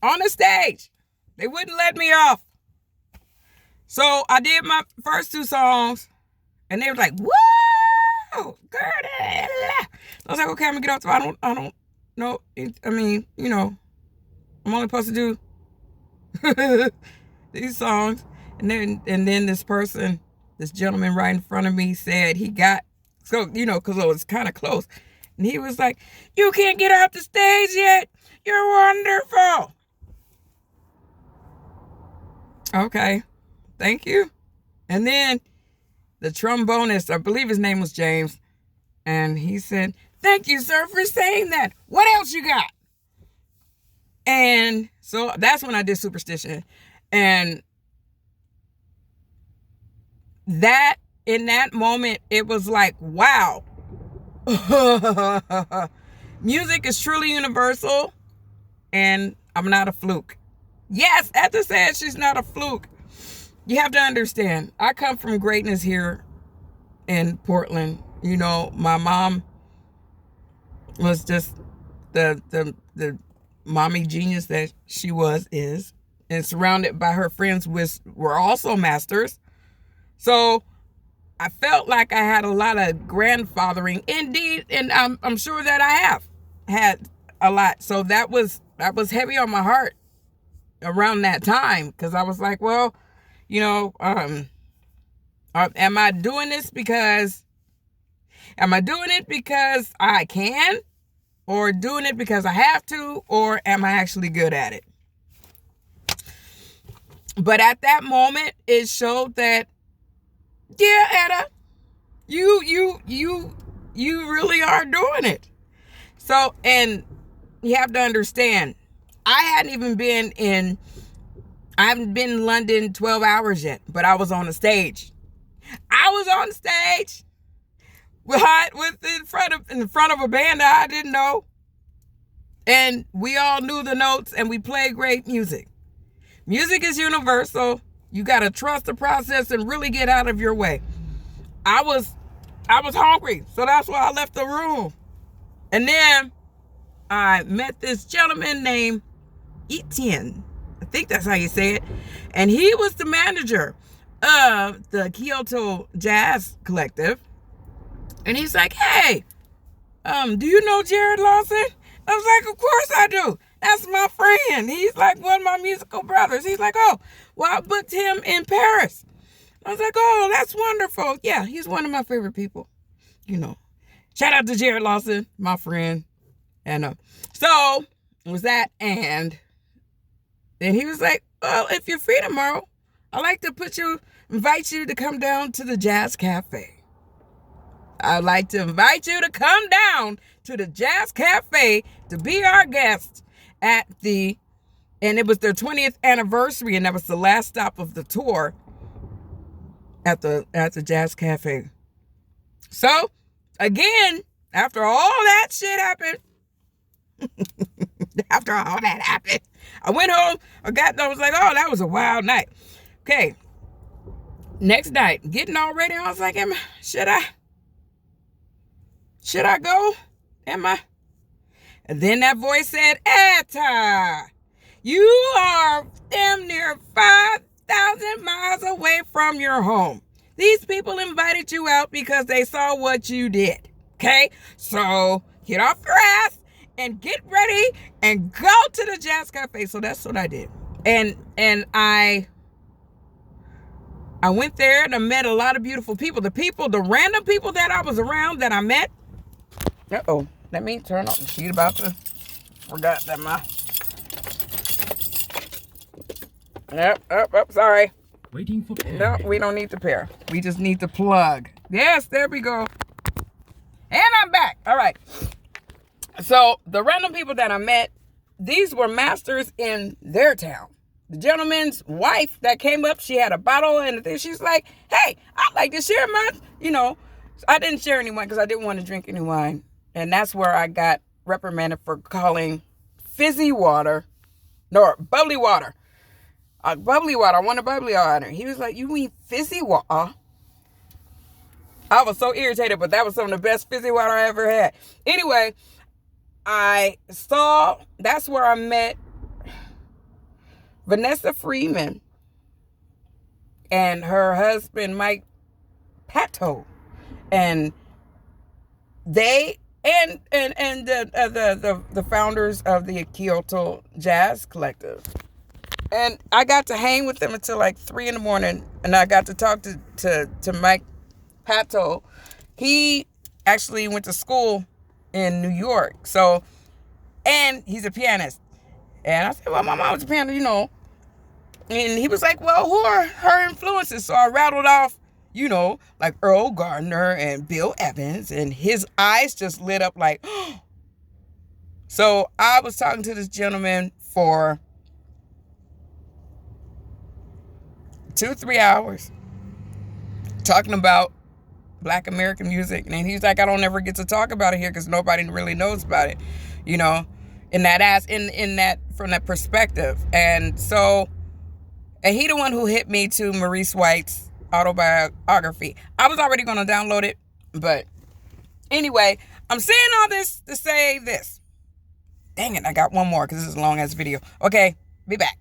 on the stage. They wouldn't let me off. So I did my first 2 songs, and they were like, "Whoa, girl!" I was like, "Okay, I'm gonna get off. I don't know. I mean, I'm only supposed to do these songs." And then this gentleman right in front of me said he got because it was kind of close, and he was like, "You can't get off the stage yet. You're wonderful." Okay, thank you. And then the trombonist, I believe his name was James, and he said, "Thank you, sir, for saying that. What else you got?" And so that's when I did Superstition. And that, in that moment, it was like, wow. Music is truly universal, and I'm not a fluke. Yes, Etta said she's not a fluke. You have to understand, I come from greatness here in Portland. My mom was just the mommy genius that she is, and surrounded by her friends were also masters. So I felt like I had a lot of grandfathering, indeed, and I'm sure that I have had a lot. So that was heavy on my heart around that time, because I was like, well, am I doing this because I can, or doing it because I have to, or am I actually good at it? But at that moment, it showed that, yeah, Etta, you really are doing it. So, and you have to understand, I haven't been in London 12 hours yet, but I was on the stage. In front of a band that I didn't know. And we all knew the notes, and we played great music. Music is universal. You got to trust the process and really get out of your way. I was hungry, so that's why I left the room. And then I met this gentleman named Etienne. I think that's how you say it. And he was the manager of the Kyoto Jazz Collective. And he's like, "Hey, do you know Jared Lawson?" I was like, "Of course I do. That's my friend. He's like one of my musical brothers." He's like, "Oh, well, I booked him in Paris." I was like, "Oh, that's wonderful. Yeah, he's one of my favorite people. Shout out to Jared Lawson, my friend." And so it was that. And then he was like, "Well, if you're free tomorrow, I'd like to invite you to come down to the Jazz Cafe. I'd like to invite you to come down to the Jazz Cafe to be our guest and it was their 20th anniversary, and that was the last stop of the tour at the Jazz Cafe." So, again, after all that shit happened, I went home, I was like, "Oh, that was a wild night." Okay. Next night, getting all ready, I was like, should I go? Am I? And then that voice said, "Etta, you are damn near 5,000 miles away from your home. These people invited you out because they saw what you did. Okay? So get off your ass and get ready and go to the Jazz Cafe." So that's what I did. And I went there, and I met a lot of beautiful people. The random people that I was around that I met. Let me turn off the sheet forgot that sorry. Waiting for pair. No, we don't need to pair. We just need to plug. Yes, there we go. And I'm back. All right. So the random people that I met, these were masters in their town. The gentleman's wife that came up, she had a bottle and a thing. She's like, "Hey, I'd like to share my, I didn't share any wine because I didn't want to drink any wine. And that's where I got reprimanded for calling bubbly water. Bubbly water. I want a bubbly water. He was like, "You mean fizzy water?" I was so irritated, but that was some of the best fizzy water I ever had. Anyway, that's where I met Vanessa Freeman and her husband Mike Pato, and they and the founders of the Kyoto Jazz Collective. And I got to hang with them until like 3 in the morning, and I got to talk to Mike Pato. He actually went to school in New York, so, and he's a pianist. And I said, well, my mom was a pianist, you know. And he was like, well, who are her influences? So I rattled off, you know, like Earl Gardner and Bill Evans, and his eyes just lit up like, oh. So I was talking to this gentleman for 2-3 hours talking about Black American music. And he's like, I don't ever get to talk about it here because nobody really knows about it, you know, in that from that perspective. And so, and he the one who hit me to Maurice White's autobiography. I was already going to download it, but anyway, I'm saying all this to say this. Dang it, I got one more because this is a long ass video. Okay, be back.